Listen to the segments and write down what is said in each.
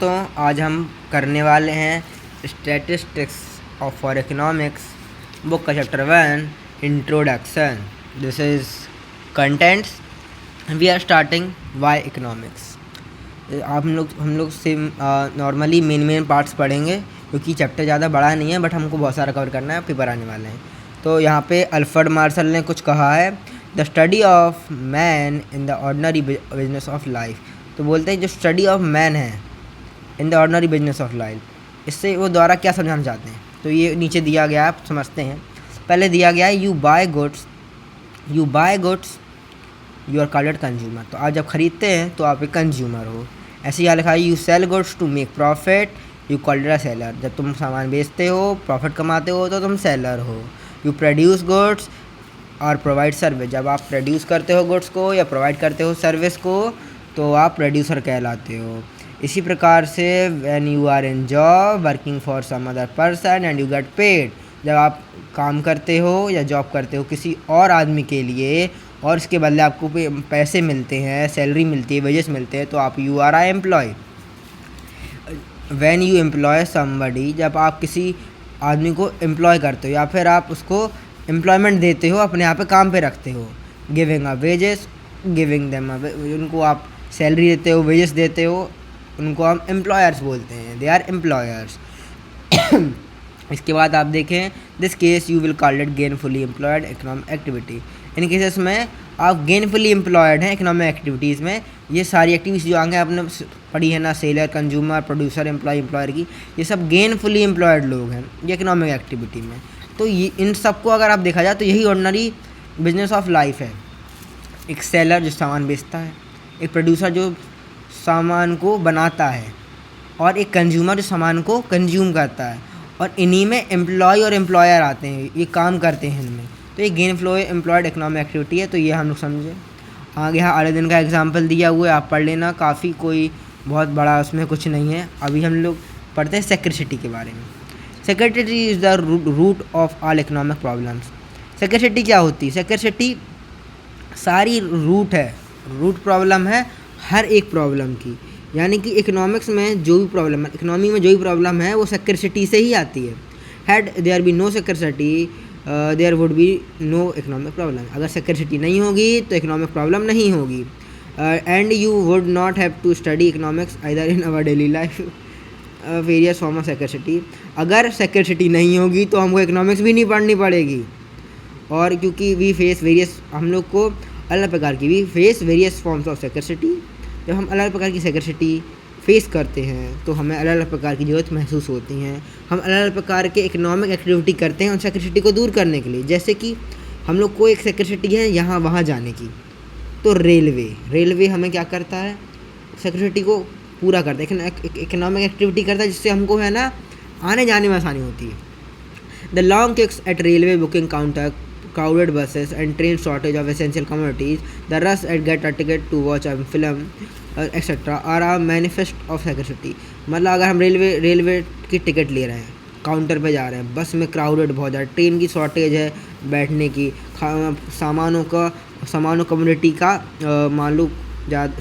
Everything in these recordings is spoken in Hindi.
दोस्तों, आज हम करने वाले हैं statistics of for economics book का chapter 1 introduction. This is contents. We are starting why economics. हम लोग से नॉर्मली मेन पार्ट्स पढ़ेंगे क्योंकि चैप्टर ज़्यादा बड़ा नहीं है, बट हमको बहुत सारा कवर करना है, पेपर आने वाले हैं। तो यहाँ पे अल्फ्रेड मार्शल ने कुछ कहा है, the study of man in the ordinary business of life. तो बोलते हैं जो स्टडी ऑफ मैन है in the ordinary business of life, इससे वो द्वारा क्या समझाना चाहते हैं। तो ये नीचे दिया गया है, आप समझते हैं। पहले दिया गया है you buy goods you are called consumer. तो आप जब खरीदते हैं तो आप एक कंज्यूमर हो। ऐसे यहाँ लिखा है you sell goods to make profit, you called a seller. जब तुम सामान बेचते हो, प्रॉफिट कमाते हो, तो तुम सेलर हो। यू प्रोड्यूस गुड्स और प्रोवाइड सर्विस। जब आप प्रोड्यूस करते हो गुड्स को या प्रोवाइड करते हो सर्विस को, तो आप प्रोड्यूसर कहलाते हो। इसी प्रकार से when you are in job working for some other person and you get paid. जब आप काम करते हो या जॉब करते हो किसी और आदमी के लिए और इसके बदले आपको पैसे मिलते हैं, सैलरी मिलती है, वेजेस मिलते हैं, तो आप you are I employ. When you employ somebody, जब आप किसी आदमी को एम्प्लॉय करते हो या फिर आप उसको एम्प्लॉयमेंट देते हो, अपने यहाँ पे काम पे रखते हो। Giving a wages, giving them उनको आप सैलरी देते हो, वेजेस देते हो, उनको हम एम्प्लॉयर्स बोलते हैं, दे आर एम्प्लॉयर्स। इसके बाद आप देखें, this case you will call it gainfully employed economic activity. In cases में आप गेनफुली एम्प्लॉयड हैं इकोनॉमिक एक्टिविटीज़ में। ये सारी एक्टिविटीज़ जो आगे आपने पढ़ी है ना, seller, consumer, producer, employ, employer की, ये सब गेनफुली एम्प्लॉयड लोग हैं ये इकोनॉमिक एक्टिविटी में। तो ये इन सबको अगर आप देखा जाए तो यही ऑर्डिनरी बिजनेस ऑफ लाइफ है। एक सेलर जो सामान बेचता है, एक प्रोड्यूसर जो सामान को बनाता है, और एक कंज्यूमर जो सामान को कंज्यूम करता है। और इन्हीं में एम्प्लॉय और एम्प्लॉयर आते हैं, ये काम करते हैं इनमें। तो ये गेनफुली एम्प्लॉयड इकोनॉमिक एक्टिविटी है। तो ये हम लोग समझे। आगे यहाँ अगले दिन का एग्जाम्पल दिया हुआ है, आप पढ़ लेना। काफ़ी कोई बहुत बड़ा उसमें कुछ नहीं है। अभी हम लोग पढ़ते हैं स्कैर्सिटी के बारे में। Scarcity is the root of all economic problems. Scarcity क्या होती है? स्कैर्सिटी सारी रूट प्रॉब्लम है हर एक प्रॉब्लम की। यानी कि इकोनॉमिक्स में जो भी प्रॉब्लम है, इकोनॉमी में जो भी प्रॉब्लम है, वो स्कैर्सिटी से ही आती है। Had there be no scarcity there would be no economic problem. अगर स्कैर्सिटी नहीं होगी तो इकोनॉमिक प्रॉब्लम नहीं होगी। And you would not have to study economics either in our daily life various form of scarcity. अगर स्कैर्सिटी नहीं होगी तो हमको इकोनॉमिक्स भी नहीं पढ़नी पड़ेगी। और क्योंकि वी फेस वेरियस, हम लोग को अलग प्रकार की we face various forms of scarcity. जब हम अलग अलग प्रकार की स्कैर्सिटी फेस करते हैं तो हमें अलग अलग प्रकार की ज़रूरत महसूस होती हैं। हम अलग अलग प्रकार के इकोनॉमिक एक्टिविटी करते हैं उन स्कैर्सिटी को दूर करने के लिए। जैसे कि हम लोग को एक स्कैर्सिटी है यहाँ वहाँ जाने की, तो रेलवे हमें क्या करता है? स्कैर्सिटी को पूरा करता है, इकोनॉमिक एक्टिविटी करता है, जिससे हमको है ना आने जाने में आसानी होती है। The long queues at railway booking counter, crowded buses and train shortage of essential commodities, the rush at get a ticket to watch a film etc. are a manifest of scarcity। मतलब अगर हम रेलवे की टिकट ले रहे हैं, काउंटर पे जा रहे हैं, बस में क्राउडेड बहुत ज़्यादा, ट्रेन की शॉर्टेज है बैठने की, सामानों कम्युनिटी का मान लो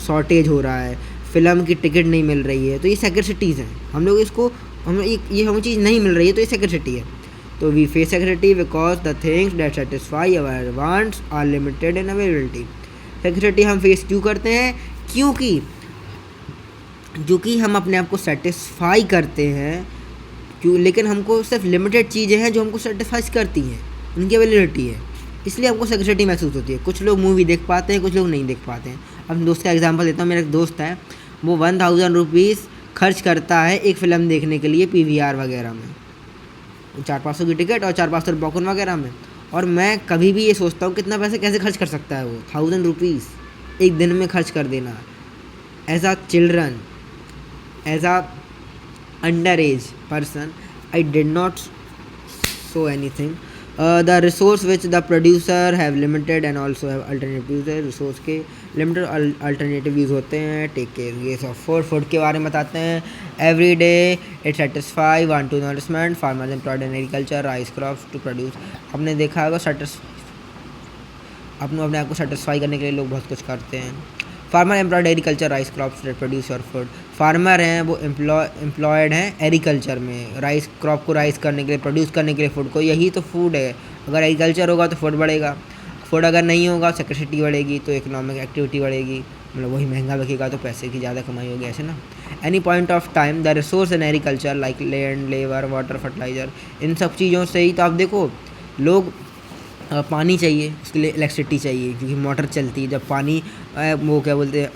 शॉर्टेज हो रहा है, फिल्म की टिकट नहीं मिल रही है, तो ये स्कैर्सिटीज़ हैं। हम लोग इसको हमें चीज़ नहीं मिल रही है, तो ये स्कैर्सिटी है। तो we face scarcity because the things that satisfy our wants are limited in availability. Scarcity हम फेस क्यों करते हैं? क्योंकि हम अपने आप को सेटिस्फाई करते हैं, लेकिन हमको सिर्फ लिमिटेड चीज़ें हैं जो हमको सेटिस्फाई करती हैं, उनकी अवेलेबिलिटी है, इसलिए हमको स्कैर्सिटी महसूस होती है। कुछ लोग मूवी देख पाते हैं, कुछ लोग नहीं देख पाते हैं। अब दोस्त का एग्जांपल देता हूँ। मेरा एक दोस्त है, वो 1000 रुपीज़ खर्च करता है एक फ़िल्म देखने के लिए PVR वगैरह में, 400-500 की टिकट और 400-500 पॉपकॉर्न वगैरह में। और मैं कभी भी ये सोचता हूँ कितना पैसे कैसे खर्च कर सकता है वो, 1000 रुपीज़ एक दिन में खर्च कर देना। As a children, as a under age person, I did not saw anything. The resource which the producer have limited and also have alternative use. Resource के लिमिटेड अल्टरनेटिव यूज़ होते हैं। टेक केयर ऑफ फूड के बारे में बताते हैं। Every day it satisfy want to nourishment farmers employed in agriculture rice crops to produce. हमने देखा होगा अपने आप को सेटिस्फाई करने के लिए लोग बहुत कुछ करते हैं। Farmer employed agriculture rice crops that produce your food. Farmer हैं वो एम्प्लॉयड हैं एग्रीकल्चर में, राइस क्रॉप को राइस करने के लिए, प्रोड्यूस करने के लिए फूड को, यही तो फूड है। अगर एग्रीकल्चर होगा तो फूड बढ़ेगा, फूड अगर नहीं होगा स्कैर्सिटी बढ़ेगी तो इकोनॉमिक एक्टिविटी बढ़ेगी, मतलब वही महंगा बिकेगा तो पैसे की ज़्यादा कमाई होगी, ऐसे ना। Any point of time the resource in agriculture like land, labour, water, fertiliser, इन सब चीज़ों से ही तो आप देखो लोग पानी चाहिए, उसके लिए इलेक्ट्रिसिटी चाहिए क्योंकि मोटर चलती है। जब पानी वो क्या बोलते हैं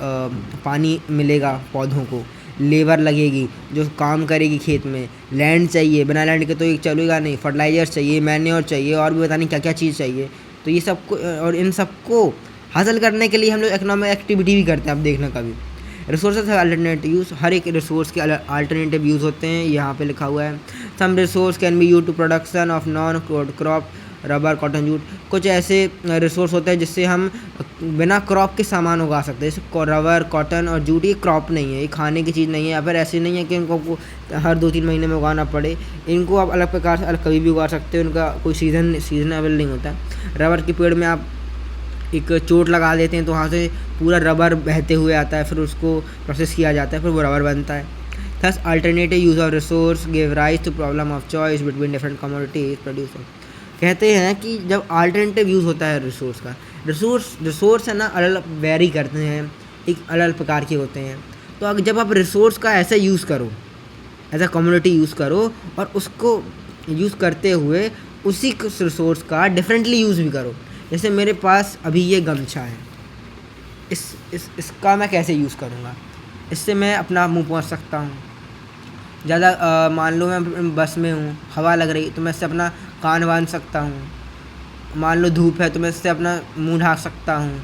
पानी मिलेगा पौधों को, लेबर लगेगी जो काम करेगी खेत में, लैंड चाहिए, बिना लैंड के तो ये चलेगा नहीं, फर्टिलाइज़र चाहिए, मैन्योर चाहिए, और भी पता नहीं क्या क्या चीज़ चाहिए। तो ये सबको, और इन सबको हासिल करने के लिए हम लोग इकोनॉमिक एक्टिविटी भी करते हैं। आप देखना कभी रिसोर्सेज है अल्टरनेटिव यूज़, हर एक रिसोर्स के अल्टरनेटिव यूज़ होते हैं, यहाँ पे लिखा हुआ है। Some resource can be use to production of non crop rubber, cotton, jute. कुछ ऐसे रिसोर्स होते हैं जिससे हम बिना क्रॉप के सामान उगा सकते हैं, जैसे रबर, कॉटन और जूट। ये क्रॉप नहीं है, ये खाने की चीज़ नहीं है, या फिर ऐसी नहीं है कि इनको हर 2-3 महीने में उगाना पड़े। इनको आप अलग प्रकार से अलग कभी भी उगा सकते हो, इनका कोई सीजनेबल नहीं होता है। रबर के पेड़ में आप एक चोट लगा देते हैं तो वहाँ से पूरा रबर बहते हुए आता है, फिर उसको प्रोसेस किया जाता है, फिर वो रबर बनता है। Thus alternative use of resource give rise to problem of choice between different commodities producer. कहते हैं कि जब अल्टरनेटिव यूज़ होता है रिसोर्स का, रिसोर्स है ना अलग वेरी करते हैं, एक अलग प्रकार के होते हैं। तो अगर जब आप रिसोर्स का ऐसा यूज़ करो, एज अ कम्युनिटी यूज़ करो, और उसको यूज़ करते हुए उसी रिसोर्स का डिफरेंटली यूज़ भी करो। जैसे मेरे पास अभी ये गमछा है, इसका मैं कैसे यूज़ करूँगा? इससे मैं अपना मुंह पोंछ सकता हूँ। ज़्यादा मान लो मैं बस में हूँ, हवा लग रही तो मैं इससे अपना कान बांध सकता हूँ। मान लो धूप है तो मैं इससे अपना मुंह ढाँक सकता हूँ।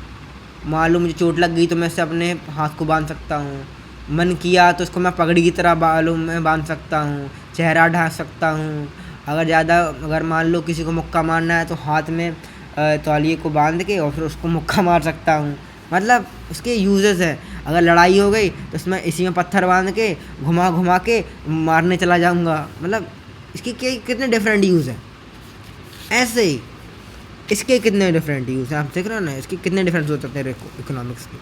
मान लो मुझे चोट लग गई तो मैं इससे अपने हाथ को बांध सकता हूँ। मन किया तो इसको मैं पगड़ी की तरह बालों में बांध सकता हूँ, चेहरा ढाँक सकता हूँ। अगर मान लो किसी को मुक्का मारना है तो हाथ में तौलिए को बांध के और फिर उसको मुक्का मार सकता हूँ। मतलब उसके यूजेस हैं। अगर लड़ाई हो गई तो इसमें इसी में पत्थर बांध के घुमा घुमा के मारने चला जाऊँगा। मतलब इसके कितने डिफरेंट यूज़ हैं। ऐसे ही इसके कितने डिफरेंट यूज़ हैं, आप देख रहे हो ना, इसके कितने डिफरेंस हो सकते हैं इकोनॉमिक्स के।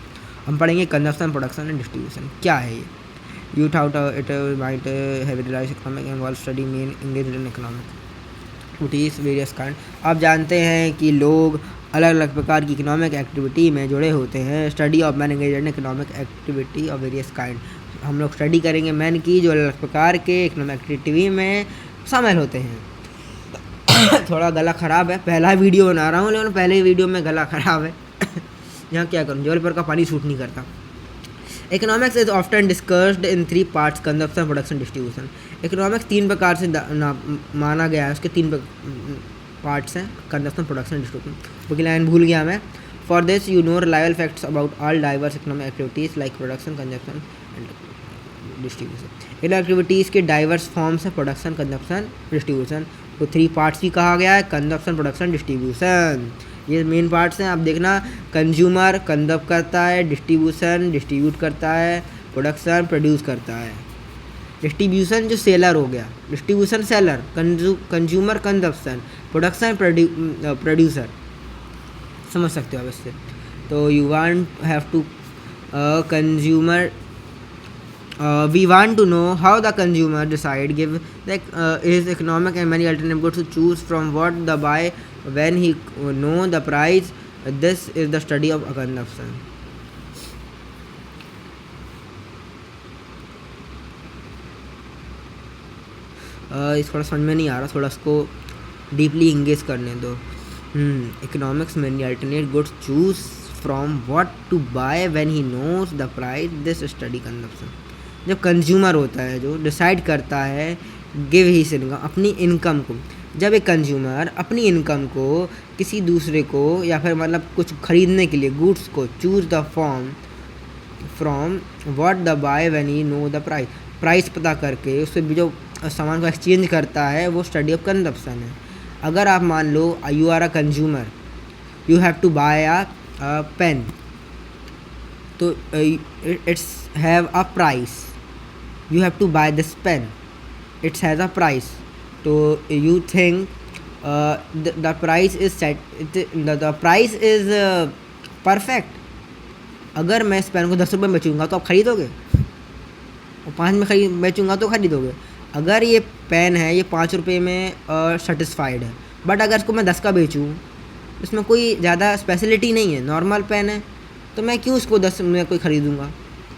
हम पढ़ेंगे कंजप्शन, प्रोडक्शन एंड डिस्ट्रीब्यूशन। क्या है ये? Youth out it might have realise economic involve study men engage in economics activities various kind. आप जानते हैं कि लोग अलग अलग प्रकार की इकोनॉमिक एक्टिविटी में जुड़े होते हैं। Study of man engage in economic activity of various kind. हम लोग स्टडी करेंगे मैन की जो अलग अलग प्रकार के इकोनॉमिक एक्टिविटी में शामिल होते हैं। थोड़ा गला ख़राब है, पहला वीडियो बना रहा हूँ लेकिन पहले वीडियो में गला ख़राब है। यहाँ क्या करूँ, जबलपुर का पानी सूट नहीं करता। Economics is often discussed in 3 parts, consumption, production, distribution. Economics 3 प्रकार से माना गया है, उसके 3 पार्ट्स हैं, कंजप्शन, प्रोडक्शन, डिस्ट्रीब्यूशन। क्योंकि लाइन भूल गया मैं। For this you know reliable facts about all diverse economic activities like production, consumption and distribution. In activities के डाइवर्स फॉर्म्स है प्रोडक्शन, कंजप्शन, डिस्ट्रीब्यूशन। तो 3 पार्ट्स भी कहा गया है, कंजप्शन, प्रोडक्शन, डिस्ट्रीब्यूशन। ये मेन पार्ट्स हैं। आप देखना, कंज्यूमर कंजप्ट करता है, डिस्ट्रीब्यूशन डिस्ट्रीब्यूट करता है, प्रोडक्शन प्रोड्यूस करता है। डिस्ट्रीब्यूशन जो सेलर हो गया, distribution seller, consumer consumption, production producer. समझ सकते हो आप इससे। तो you want have to consumer we want to know how the consumer decide give his economic and many alternative goods to choose from what the buy when he know the price. This is the study of consumption. इस थोड़ा समझ में नहीं आ रहा, थोड़ा इसको डीपली इंगेज करने दो। Economics many alternate goods choose from what to buy when he knows the price. This study consumption. जब कंज्यूमर होता है जो डिसाइड करता है गिव हिज इनकम, अपनी इनकम को, जब एक कंज्यूमर अपनी इनकम को किसी दूसरे को या फिर मतलब कुछ खरीदने के लिए गुड्स को choose the form from what the by when he know the price, price पता करके उससे जो सामान को एक्सचेंज करता है वो स्टडी ऑफ कंजप्शन है। अगर आप मान लो you are a consumer, you have to buy a pen, तो it's have a price, you have to buy this pen, it has a price. So you think the price is set, the price is perfect, अगर मैं इस पेन को 10 रुपये में बेचूँगा तो आप खरीदोगे, और 5 में बेचूँगा तो खरीदोगे। अगर ये पेन है ये 5 रुपये में सेटिस्फाइड है, बट अगर इसको मैं 10 का बेचूँ, इसमें कोई ज़्यादा स्पेशलिटी नहीं है, नॉर्मल पेन है, तो मैं क्यों इसको 10 में कोई ख़रीदूँगा।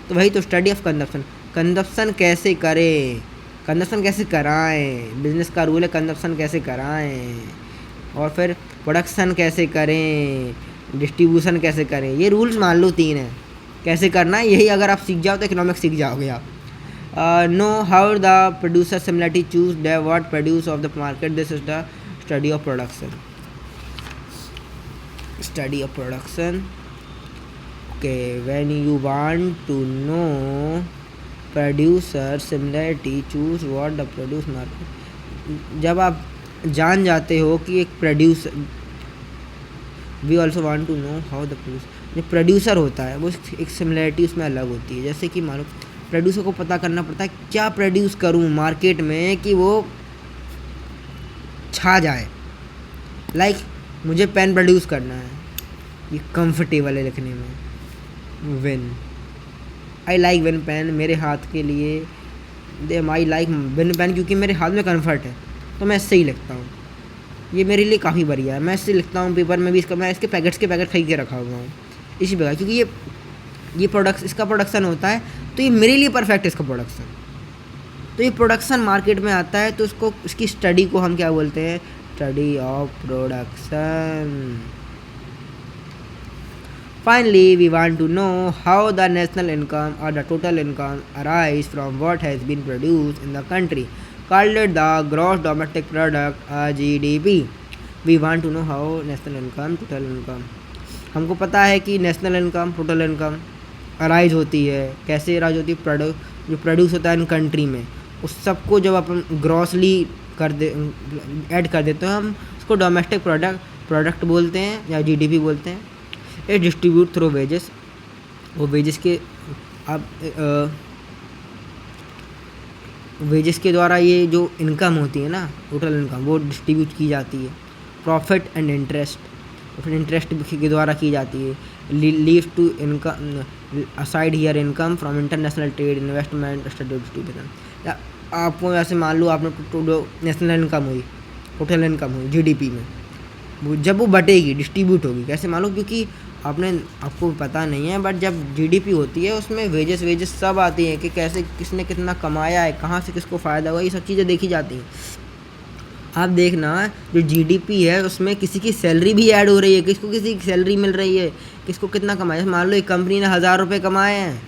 तो वही तो स्टडी ऑफ कंजप्शन, कंजप्शन कैसे करें, कंजप्शन कैसे कराएं, बिजनेस का रूल है कंजप्शन कैसे कराएं, और फिर प्रोडक्शन कैसे करें, डिस्ट्रीब्यूशन कैसे करें, ये रूल्स मान लो 3 है कैसे करना है। यही अगर आप सीख जाओ तो इकोनॉमिक्स सीख जाओगे आप। Know how the producer similarity choose the what produce of the market, this is the study of production, study of production. Okay, when you want to know producer similarity choose what the produce market, जब आप जान जाते हो कि एक producer, we also want to know how the producer, जो प्रोड्यूसर होता है वो एक सिमिलरिटी उसमें अलग होती है। जैसे कि मानो प्रोड्यूसर को पता करना पड़ता है क्या प्रोड्यूस करूँ मार्केट में कि वो छा जाए। लाइक मुझे पेन प्रोड्यूस करना है, ये कंफर्टेबल है लिखने में, win, I like win pen, मेरे हाथ के लिए आई लाइक विन पेन क्योंकि मेरे हाथ में कंफर्ट है, तो मैं इससे ही लिखता हूँ, ये मेरे लिए काफ़ी बढ़िया है, मैं इससे लिखता हूँ। पेपर में भी इसका मैं इसके पैकेट खरीद के रखा हुआ हूँ इसी प्रकार, क्योंकि ये प्रोडक्ट इसका प्रोडक्शन होता है तो ये मेरे लिए परफेक्ट है इसका प्रोडक्शन। तो ये प्रोडक्शन मार्केट में आता है तो इसको, इसकी स्टडी को हम क्या बोलते हैं, study of production. Finally, we want to know how the national income or the total income arise from what has been produced in the country, called it the gross domestic product GDP. We want to know how national income, total income. हमको पता है कि national income, total income arise होती है, कैसे अराइज होती है, जो प्रोड्यूस होता है इन कंट्री में, उस सबको जब अपन ग्रॉसली ऐड कर देते हैं हम उसको डोमेस्टिक प्रोडक्ट बोलते हैं या जीडीपी बोलते हैं। ये डिस्ट्रीब्यूट थ्रू वेजेस, वो वेजेस के अब वेजेस के द्वारा ये जो इनकम होती है ना, टोटल इनकम, वो डिस्ट्रीब्यूट की जाती है। प्रॉफिट एंड इंटरेस्ट, फिर इंटरेस्ट के द्वारा की जाती है। Leave to income aside here income from international trade, investment, study distribution. आपको ऐसे मान लो आपने नेशनल इनकम हुई, टोटल इनकम हुई जीडीपी में, जब वो बटेगी डिस्ट्रीब्यूट होगी कैसे मालूम, क्योंकि आपको पता नहीं है, बट जब जीडीपी होती है उसमें वेजेस सब आती हैं कि कैसे किसने कितना कमाया है, कहाँ से किसको फ़ायदा हुआ, ये सब चीज़ें देखी जाती हैं। आप देखना जो जीडीपी है उसमें किसी की सैलरी भी ऐड हो रही है, किसको किसी की सैलरी मिल रही है, किसको कितना कमाया। मान लो एक कंपनी ने 1000 रुपये कमाए हैं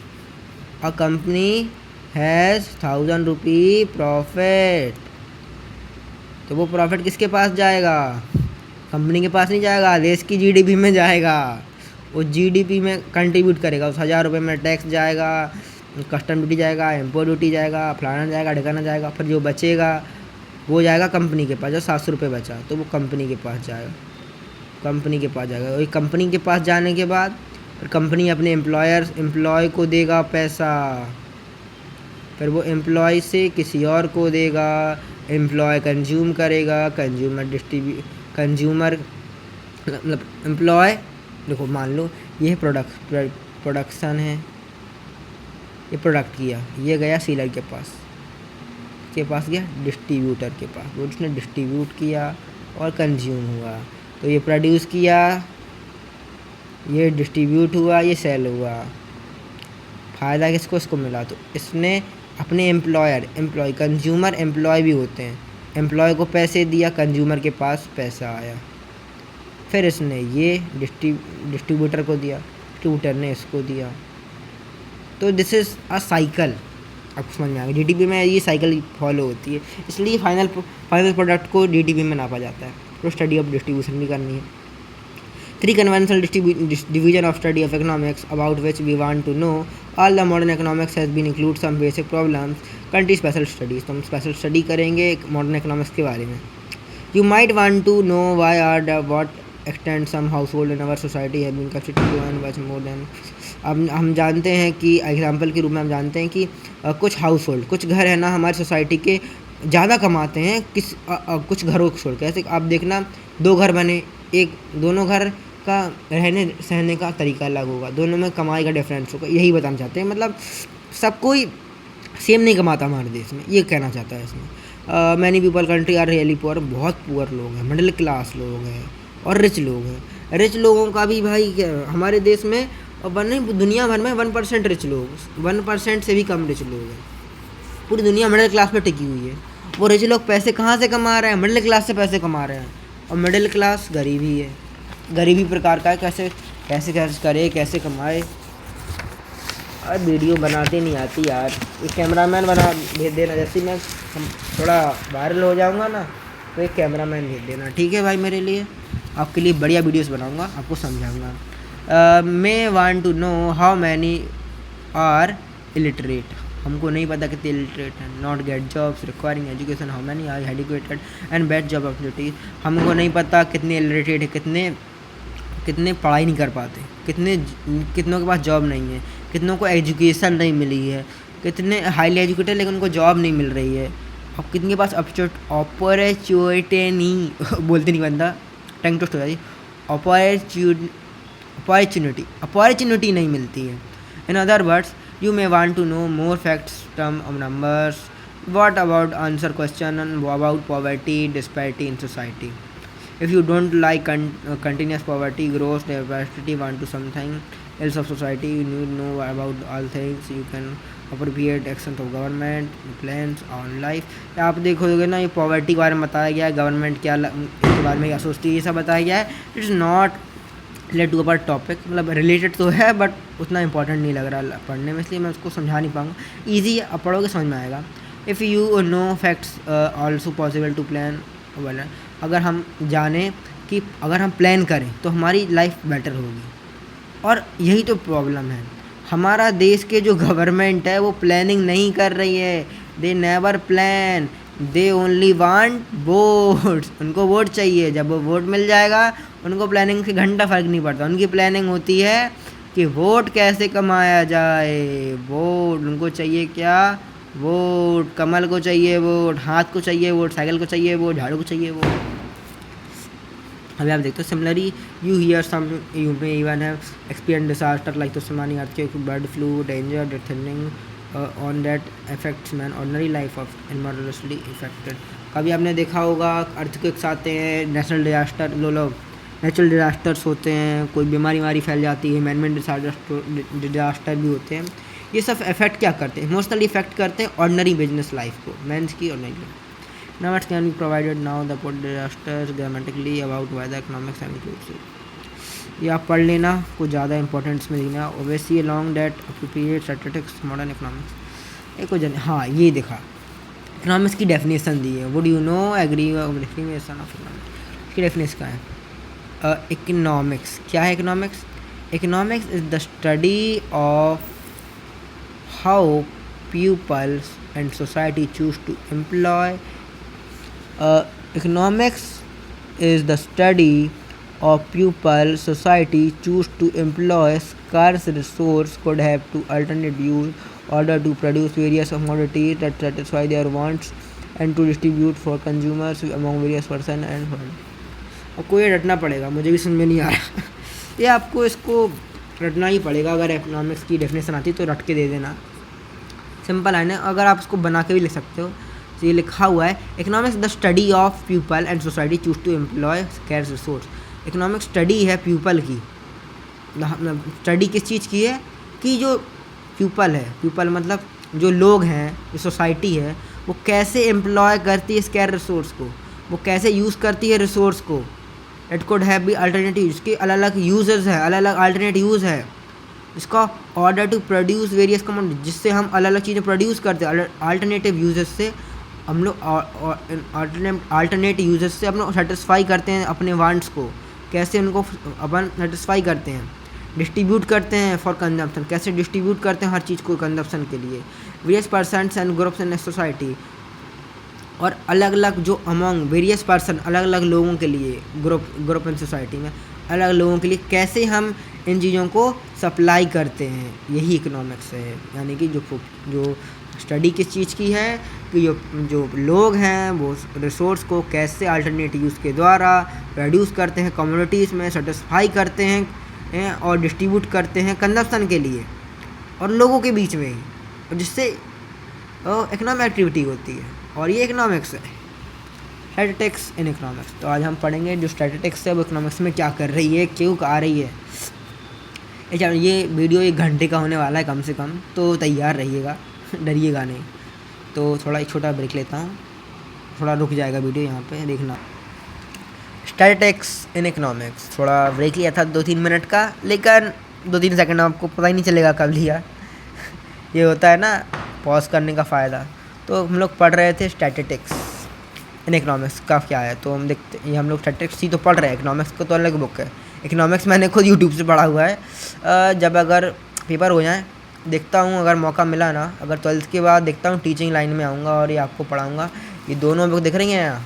और कंपनी हैज़ 1000 रुपये प्रॉफिट, तो वो प्रॉफिट किसके पास जाएगा, कंपनी के पास नहीं जाएगा, देश की जीडीपी में जाएगा। वो जीडीपी में कंट्रीब्यूट करेगा, उस 1000 रुपये में टैक्स जाएगा, कस्टम ड्यूटी जाएगा, इम्पोर्ट ड्यूटी जाएगा, फलाना जाएगा, ढकाना जाएगा, फिर जो बचेगा वो जाएगा कंपनी के पास। जब 700 रुपये बचा तो वो कंपनी के पास जाएगा, कंपनी के पास जाएगा। वही कंपनी के पास जाने के बाद फिर कंपनी अपने एम्प्लॉय को देगा पैसा, फिर वो एम्प्लॉय से किसी और को देगा, एम्प्लॉय कंज्यूम करेगा, कंज्यूमर मतलब एम्प्लॉय। देखो मान लो ये प्रोडक्शन है, ये प्रोडक्ट किया, ये गया सीलर के पास गया डिस्ट्रीब्यूटर के पास, वो उसने डिस्ट्रीब्यूट किया और कंज्यूम हुआ, तो ये प्रोड्यूस किया, ये डिस्ट्रीब्यूट हुआ, ये सेल हुआ, फ़ायदा किसको, इसको मिला। तो इसने अपने एम्प्लॉय कंज्यूमर एम्प्लॉय भी होते हैं, एम्प्लॉय को पैसे दिया, कंज्यूमर के पास पैसा आया, फिर इसने ये डिस्ट्रीब्यूटर को दिया, डिस्ट्रीब्यूटर ने इसको दिया। तो दिस इज़ अ साइकिल, आपको समझ में आ गया। जीडीपी में ये साइकिल फॉलो होती है, इसलिए फाइनल प्रोडक्ट को जीडीपी में नापा जाता है। तो स्टडी ऑफ डिस्ट्रीब्यूशन भी करनी है। 3 conventional division of study of economics about which we want to know all the modern economics has been include some basic problems, country special studies। तो हम स्पेशल स्टडी करेंगे मॉडर्न इकोनॉमिक्स के बारे में। You might want to know why or what extent some household in our society have been constituted to earn much more than। अब हम जानते हैं कि एग्जाम्पल के रूप में हम जानते हैं कि कुछ हाउस होल्ड, कुछ घर है ना हमारी सोसाइटी के, ज़्यादा कमाते हैं कुछ घरों को छोड़ के। ऐसे आप देखना 2 घर बने, दोनों घर का रहने सहने का तरीका अलग होगा, दोनों में कमाई का डिफरेंस होगा, यही बताना चाहते हैं। मतलब सब कोई सेम नहीं कमाता हमारे देश में, ये कहना चाहता है इसमें। Many people country are really poor, बहुत पुअर लोग हैं, मिडिल क्लास लोग हैं और रिच लोग हैं। रिच लोगों का भी भाई क्या हमारे देश में और नहीं दुनिया भर में 1% रिच लोग, 1% से भी कम रिच लोग हैं। पूरी दुनिया मिडिल क्लास पे टिकी हुई है। वो रिच लोग पैसे कहाँ से कमा रहे हैं? मिडिल क्लास से पैसे कमा रहे हैं। और मिडिल क्लास गरीबी है, गरीबी प्रकार का है, कैसे कैसे कैसे करे, कैसे कमाए। और वीडियो बनाते नहीं आती यार, एक कैमरामैन बना भेज देना, जैसे मैं हम थोड़ा वायरल हो जाऊंगा ना तो एक कैमरामैन भेज देना, ठीक है भाई। मेरे लिए आपके लिए बढ़िया वीडियोस बनाऊंगा, आपको समझाऊंगा। मैं want to know how many are illiterate, हमको नहीं पता कितने इलिटरेट हैं। Not get jobs requiring education, how many are educated and best job opportunities, हमको नहीं पता कितने इलिटरेट है, कितने पढ़ाई नहीं कर पाते, कितनों के पास जॉब नहीं है, कितनों को एजुकेशन नहीं मिली है, कितने हाईली एजुकेटेड लेकिन उनको जॉब नहीं मिल रही है। अब कितने के पास अपॉर्चुनिटी नहीं बोलते नहीं बनता, टंग ट्विस्ट हो जाती, अपॉर्चुनिटी नहीं मिलती है। In other words you may want to know more facts term of numbers, what about answer question about poverty disparity in society. If you don't like continuous poverty, gross diversity, want to something else of society, you need to know about all things. You can appropriate actions of government, plans on life. आप देखोगे ना, ये पॉवर्टी के बारे में बताया गया है, गवर्नमेंट क्या इसके बारे में क्या सोचती है, ये सब बताया गया है। It's not related to our topic, मतलब रिलेटेड तो है बट उतना इंपॉर्टेंट नहीं लग रहा पढ़ने में, इसलिए मैं उसको समझा नहीं पाऊँगा। ईजी है, अब पढ़ोगे समझ में आएगा। If you know facts also possible to plan well, अगर हम जानें कि अगर हम प्लान करें तो हमारी लाइफ बेटर होगी। और यही तो प्रॉब्लम है, हमारा देश के जो गवर्नमेंट है वो प्लानिंग नहीं कर रही है। They never plan, they only want votes, उनको वोट चाहिए। जब वो वोट मिल जाएगा उनको प्लानिंग से घंटा फ़र्क नहीं पड़ता। उनकी प्लानिंग होती है कि वोट कैसे कमाया जाए। वोट उनको चाहिए क्या? वोट। कमल को चाहिए वोट, हाथ को चाहिए वोट, साइकिल को चाहिए वोट, झाड़ू को चाहिए वोट। अभी आप देखते हो similarly you hear some you may even have experience disaster like तूफानी, earthquake, bird flu, danger, threatening on that affects man ordinary life of immoderately affected. कभी आपने देखा होगा अर्थक्वेक्स आते हैं, नेशनल डिजास्टर, नेचुरल डिजास्टर्स होते हैं, कोई बीमारी फैल जाती है, मैनमेड डिजास्टर भी होते हैं। ये सब इफेक्ट क्या करते हैं? इमोशनली इफेक्ट करते हैं ऑर्डिनरी बिजनेस लाइफ को, मैंस की ordinary life. Numbers can be provided now the disasters grammatically about weather economics and includes it। ये आप पढ़ लेना, कुछ ज़्यादा इंपॉर्टेंस में लेना। Owaisi along that appropriate statistics modern economics. एक को हाँ ये देखा, इकोनॉमिक्स की डेफिनेशन दी है। Would you no agree definition of economics, इसकी डेफिनेशन क्या है? इकोनॉमिक्स क्या है? Economics is the study of how peoples and society choose to employ. Economics is the study of people, society choose to employ scarce resource could have to alternate use order to produce various commodities that satisfy their wants and to distribute for consumers among various person and fund। आपको ये रटना पड़ेगा, मुझे भी समझ में नहीं आ रहा ये आपको इसको रटना ही पड़ेगा। अगर इकोनॉमिक्स की डेफिनेशन आती तो रट के दे देना, सिंपल है ना। अगर आप इसको बना के भी लिख सकते हो, तो ये लिखा हुआ है economics the study of people and society choose to employ scarce resource. Economics study है पीपल की, स्टडी किस चीज़ की है? कि जो पीपल है, पीपल मतलब जो लोग हैं, जो सोसाइटी है, वो कैसे एम्प्लॉय करती है स्कैर रिसोर्स को, वो कैसे यूज़ करती है रिसोर्स को। It could have be alternative, इसके अलग अलग यूजेस है, अलग अलग अल्टरनेट यूज़ है। इसका order to produce various commodity, जिससे हम अलग अलग चीज़ें प्रोड्यूस करते हैं। अल्टरनेटिव यूजेस से हम लोग अल्टरनेट यूजेस से अपने सेटिस्फाई करते हैं अपने वांट्स को। कैसे उनको अपन सेटिस्फाई करते हैं? डिस्ट्रीब्यूट करते हैं फॉर कंजम्पशन। कैसे डिस्ट्रीब्यूट करते हैं हर चीज़ को कंजम्पशन के लिए। Various persons and groups in society, और अलग अलग जो अमॉन्ग वेरियस पर्सन, अलग अलग लोगों के लिए, ग्रुप इन सोसाइटी में अलग लोगों के लिए कैसे हम इन चीज़ों को सप्लाई करते हैं, यही इकोनॉमिक्स है। यानी कि जो स्टडी किस चीज़ की है कि जो जो लोग हैं वो रिसोर्स को कैसे अल्टरनेट यूज़ के द्वारा प्रोड्यूस करते हैं, कम्युनिटीज़ में सेटिस्फाई करते हैं और डिस्ट्रीब्यूट करते हैं कंजप्शन के लिए और लोगों के बीच में ही, और जिससे इकोनॉमिक एक्टिविटी होती है, और ये इकोनॉमिक्स है, स्टैटिस्टिक्स इन इकोनॉमिक्स। तो आज हम पढ़ेंगे जो स्टैटिस्टिक्स है वो इकोनॉमिक्स में क्या कर रही है, क्यों आ रही है। ये वीडियो 1 घंटे का होने वाला है कम से कम, तो तैयार रहिएगा, डरिएगा नहीं। तो थोड़ा एक छोटा ब्रेक लेता हूँ, थोड़ा रुक जाएगा वीडियो यहाँ पे, देखना। स्टैटिस्टिक्स इन इकोनॉमिक्स, थोड़ा ब्रेक लिया था 2-3 मिनट का, लेकिन 2-3 सेकंड आपको पता ही नहीं चलेगा कब लिया। ये होता है ना पॉज करने का फ़ायदा। तो हम लोग पढ़ रहे थे स्टैटिस्टिक्स इन इकोनॉमिक्स का क्या है, तो हम देखते, ये हम लोग स्टैटिस्टिक्स ही तो पढ़ रहे हैं, इकोनॉमिक्स को तो अलग बुक है। इकोनॉमिक्स मैंने खुद यूट्यूब से पढ़ा हुआ है। जब अगर पेपर हो जाए देखता हूँ, अगर मौका मिला ना, अगर 12th के बाद देखता हूँ टीचिंग लाइन में आऊँगा और ये आपको पढ़ाऊँगा। ये दोनों बुक दिख रही हैं यहाँ,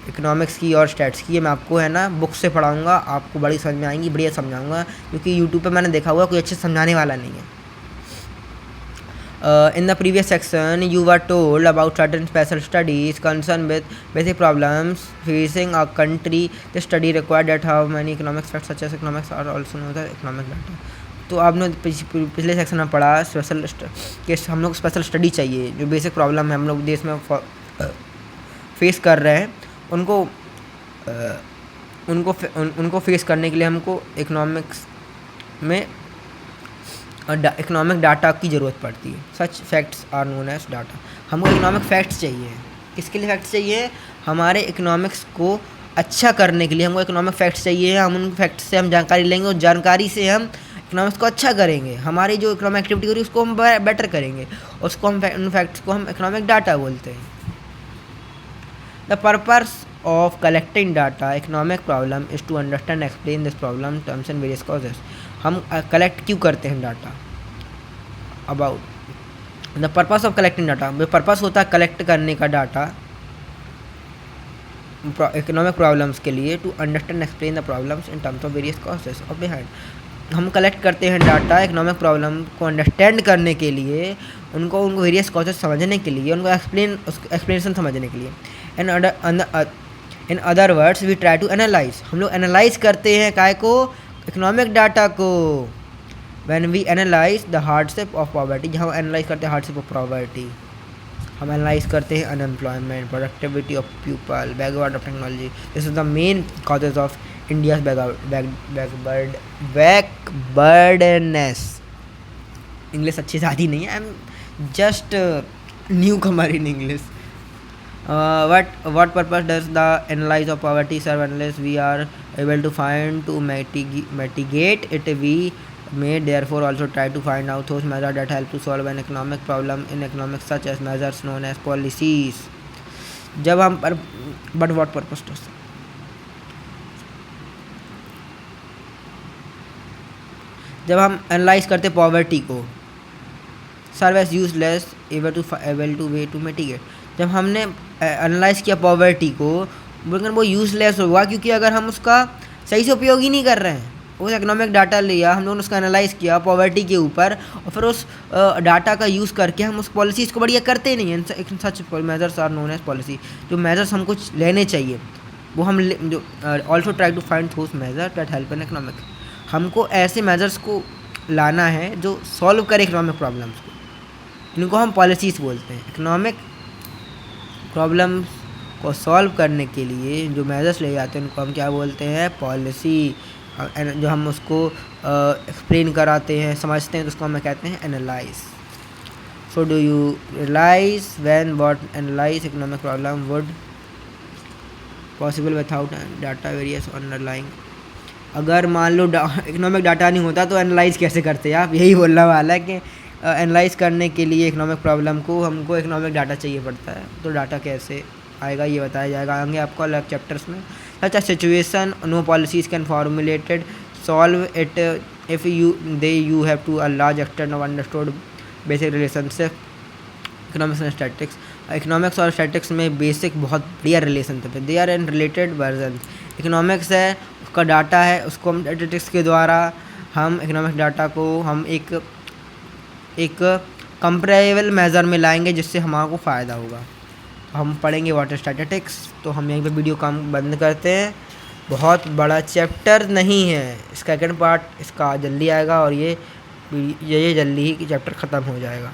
इकोनॉमिक्स की और स्टैट्स की, ये मैं आपको है ना बुक से पढ़ाऊँगा, आपको बड़ी समझ में आएंगी, बढ़िया समझाऊँगा, क्योंकि यूट्यूब पे मैंने देखा हुआ कोई अच्छे समझाने वाला नहीं है। In the previous section, you were told about certain special studies concerned with basic problems facing a country. The study required that how many economic facts such as economics are also known as economic data. तो आपने पिछले सेक्शन में पढ़ा स्पेशल के हम लोग स्पेशल स्टडी चाहिए, जो बेसिक प्रॉब्लम है हम लोग देश में फेस कर रहे हैं, उनको फेस करने के लिए हमको इकोनॉमिक्स में इकोनॉमिक डाटा की ज़रूरत पड़ती है। Such facts are known as data. हमको इकोनॉमिक फैक्ट्स चाहिए। किसके लिए फैक्ट्स चाहिए? हमारे इकोनॉमिक्स को अच्छा करने के लिए हमको इकोनॉमिक फैक्ट्स चाहिए। हम उन फैक्ट्स से हम जानकारी लेंगे और जानकारी से हम इकोनॉमिक्स को अच्छा करेंगे, हमारी जो इकोनॉमिक एक्टिविटी हो रही है उसको हम बेटर करेंगे, और उसको हम उन फैक्ट्स को हम इकोनॉमिक डाटा बोलते हैं। The purpose of collecting data economic problem is to understand explain this problem terms and various causes. हम कलेक्ट क्यों करते हैं data? About the purpose of collecting data, purpose होता है कलेक्ट करने का डाटा इकोनॉमिक प्रॉब्लम्स के लिए, to understand explain the problems in terms of various causes और बिहाइंड। हम कलेक्ट करते हैं डाटा इकोनॉमिक प्रॉब्लम को अंडरस्टैंड करने के लिए, उनको वेरियस कॉजेस समझने के लिए, उनको एक्सप्लेनेशन समझने के लिए। In other words we try to analyse, हम लोग एनालाइज करते हैं काय को? इकोनॉमिक डाटा को। When we analyse the hardship of poverty, जहाँ हम एनालाइज करते हैं हार्डशिप ऑफ पॉवर्टी, हम एनालाइज करते हैं unemployment, productivity of people, backward of technology. This is the main causes of India's backwardness. English अच्छी से आती नहीं है, I am just new comer in English. What purpose does the analysis of poverty serve unless we are able to find to mitigate it? We may therefore also try to find out those measures that help to solve an economic problem in economics, such as measures known as policies. जब हम but what purpose does? जब हम एनालाइज करते पॉवर्टी को, serve as useless able to way to mitigate। जब हमने एनालाइज किया पॉवर्टी को, लेकिन वो यूज़लेस होगा, क्योंकि अगर हम उसका सही से उपयोग ही नहीं कर रहे हैं। उस इकोनॉमिक डाटा लिया हम लोगों ने, उसका एनालाइज किया पॉवर्टी के ऊपर, और फिर उस डाटा का यूज़ करके हम उस पॉलिसीज़ को बढ़िया करते नहीं हैं। Such measures are known as policy. जो मेजर्स हमको लेने चाहिए वो हम जो also try to find those measure that help in economic. हमको ऐसे मेजर्स को लाना है जो सॉल्व करे इकोनॉमिक प्रॉब्लम्स को, इनको हम पॉलिसीज़ बोलते हैं। इकोनॉमिक प्रॉब्लम्स को सॉल्व करने के लिए जो मेजर्स ले जाते हैं उनको हम क्या बोलते हैं? पॉलिसी। जो हम उसको एक्सप्लेन कराते हैं, समझते हैं, तो उसको हम कहते हैं analyse. So do you realise when what analyse economic problem would possible without data various underlying. अगर मान लो इकोनॉमिक डाटा नहीं होता तो एनालाइज कैसे करते हैं आप? यही बोलने वाला है कि एनालाइज करने के लिए इकोनॉमिक प्रॉब्लम को हमको इकोनॉमिक डाटा चाहिए पड़ता है। तो डाटा कैसे आएगा ये बताया जाएगा आगे आपको अलग चैप्टर्स में। Such a situation no policies can formulated solve it if you have to a large extent of understood basic relationship economics and statistics. Economics और स्टैटिस्टिक्स में बेसिक बहुत बढ़िया रिलेशनशिप है। They are in related version. Economics है, उसका डाटा है, उसको हम स्टैटिस्टिक्स के द्वारा हम इकोनॉमिक डाटा को हम एक कंपेरेबल मेज़र में लाएंगे जिससे हमारे फ़ायदा होगा। हम पढ़ेंगे वाटर स्टैटिस्टिक्स। तो हम यहीं पे वीडियो काम बंद करते हैं। बहुत बड़ा चैप्टर नहीं है, सेकंड पार्ट इसका जल्दी आएगा और ये जल्दी ही चैप्टर ख़त्म हो जाएगा।